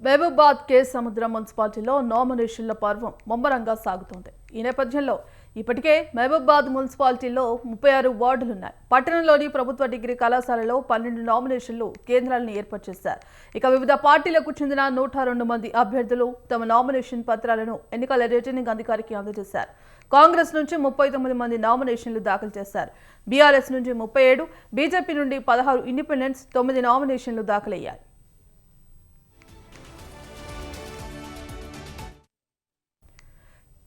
మహబూబాద్ కే సముద్రం మున్సిపాలిటీలో నామినేషన్ల పర్వం ముమ్మరంగా సాగుతోంది. ఈ నేపథ్యంలో ఇప్పటికే మహబూబాద్ మున్సిపాలిటీలో 36 వార్డులున్నాయి. పట్టణంలోని ప్రభుత్వ డిగ్రీ కళాశాలలో 12 నామినేషన్లు కేంద్రాలను ఏర్పాటు చేశారు. ఇక వివిధ పార్టీలకు చెందిన 102 మంది అభ్యర్థులు తమ నామినేషన్ పత్రాలను ఎన్నికల రిటర్నింగ్ అధికారికి అందజేశారు. కాంగ్రెస్ నుంచి 39 మంది నామినేషన్లు దాఖలు చేశారు. బీఆర్ఎస్ నుంచి 37, బీజేపీ నుండి 16 ఇండిపెండెంట్స్ 9 నామినేషన్లు దాఖలయ్యాయి.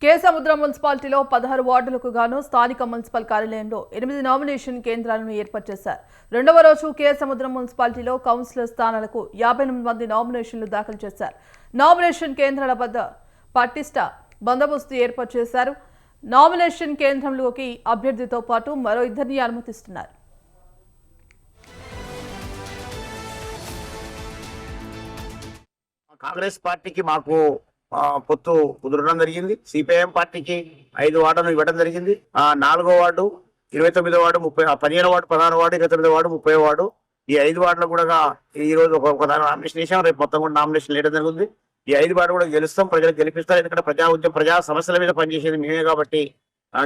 కే సముద్రం మున్సిపాలిటీలో 16 వార్డులకు గాను స్థానిక మున్సిపల్ కార్యాలయంలో 8 నామినేషన్ కేంద్రాలను ఏర్పాటు చేశారు. రెండవ రోజు కే సముద్రం మున్సిపాలిటీలో కౌన్సిలర్ స్థానాలకు 58 మంది నామినేషన్లు దాఖలు చేశారు. నామినేషన్ కేంద్రాల వద్ద పటిష్ట బందోబస్తు ఏర్పాటు చేశారు. నామినేషన్ కేంద్రంలోకి అభ్యర్థితో పాటు మరో 2 అనుమతిస్తున్నారు. కాంగ్రెస్ పార్టీకి మాకు పొత్తు కుదరడం జరిగింది. సిపిఐఎం పార్టీకి 5 వార్డులు ఇవ్వడం జరిగింది. 4వ వార్డు, 29వ వార్డు, 15వ వార్డు, 16వ వార్డు, 29వ వార్డు, 30వ వార్డు, ఈ 5 వార్డులు కూడా ఈ రోజు ఒక నామినేషన్ వేసాం. రేపు మొత్తం కూడా నామినేషన్ వేయడం జరుగుతుంది. ఈ 5 వార్డు కూడా గెలుస్తాం, ప్రజలు గెలిపిస్తారు. ఎందుకంటే ప్రజా సమస్యల మీద పనిచేసేది మేమే కాబట్టి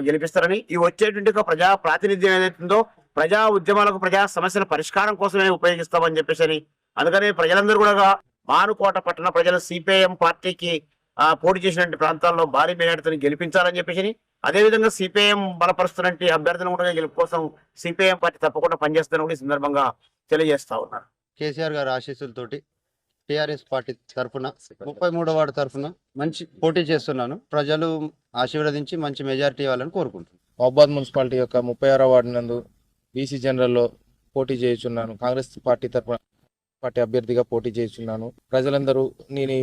గెలిపిస్తారని. ఈ వచ్చేటువంటి ప్రజా ప్రాతినిధ్యం ఏదైతుందో ప్రజా ఉద్యమాలకు, ప్రజా సమస్యల పరిష్కారం కోసమే ఉపయోగిస్తామని చెప్పేసి అందుకని ప్రజలందరూ కూడా మానుకోట పట్టణ ప్రజలు సిపిఐఎం పార్టీకి పోటీ చేసినటువంటి ప్రాంతాల్లో భారీ మేరతో గెలిపించాలని చెప్పేసి, అదేవిధంగా సిపిఐఎం బలపరుస్తున్నటువంటి అభ్యర్థులను కూడా గెలుపు కోసం సిపిఐఎం పార్టీ తప్పకుండా పనిచేస్తారని కూడా ఈ సందర్భంగా తెలియజేస్తా ఉన్నారు. కేసీఆర్ గారి ఆశీస్సులతోటి టీఆర్ఎస్ పార్టీ తరఫున 33వ వార్డు తరఫున మంచి పోటీ చేస్తున్నాను. ప్రజలు ఆశీర్వదించి మంచి మెజారిటీ ఇవ్వాలని కోరుకుంటున్నాను. మహబూబాద్ మున్సిపాలిటీ యొక్క 36వ వార్డు నందు బీసీ జనరల్లో పోటీ చేస్తున్నాను. కాంగ్రెస్ పార్టీ తరఫున పార్టీ అభ్యర్థిగా పోటీ చేస్తున్నాను. ప్రజలందరూ నేను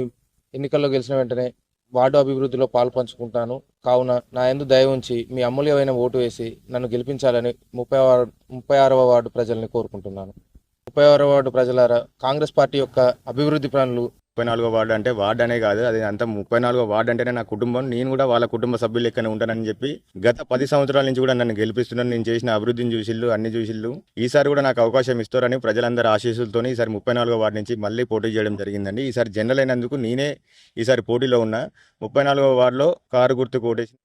ఎన్నికల్లో గెలిచిన వెంటనే వార్డు అభివృద్ధిలో పాలు పంచుకుంటాను. కావున నా యందు దయ ఉంచి మీ అమూల్యమైన ఓటు వేసి నన్ను గెలిపించాలని 36వ వార్డు ప్రజల్ని కోరుకుంటున్నాను. 36వ వార్డు ప్రజలారా, కాంగ్రెస్ పార్టీ యొక్క అభివృద్ధి పనులు 34వ వార్డు అంటే వార్డు అనే కాదు, అది అంతా 34వ వార్డు అంటేనే నా కుటుంబం. నేను కూడా వాళ్ళ కుటుంబ సభ్యులు లెక్కనే ఉంటానని చెప్పి గత 10 సంవత్సరాల నుంచి కూడా నన్ను గెలిపిస్తున్నాను. నేను చేసిన అభివృద్ధిని చూసిళ్ళు, అన్ని చూసిళ్ళు. ఈసారి కూడా నాకు అవకాశం ఇస్తారని ప్రజలందరూ ఆశీస్సులతోని ఈసారి 34వ వార్డు నుంచి మళ్ళీ పోటీ చేయడం జరిగిందండి. ఈసారి జనరల్ అయినందుకు నేనే ఈసారి పోటీలో ఉన్నా. 34వ వార్డులో కారు గుర్తుకు ఓటేసి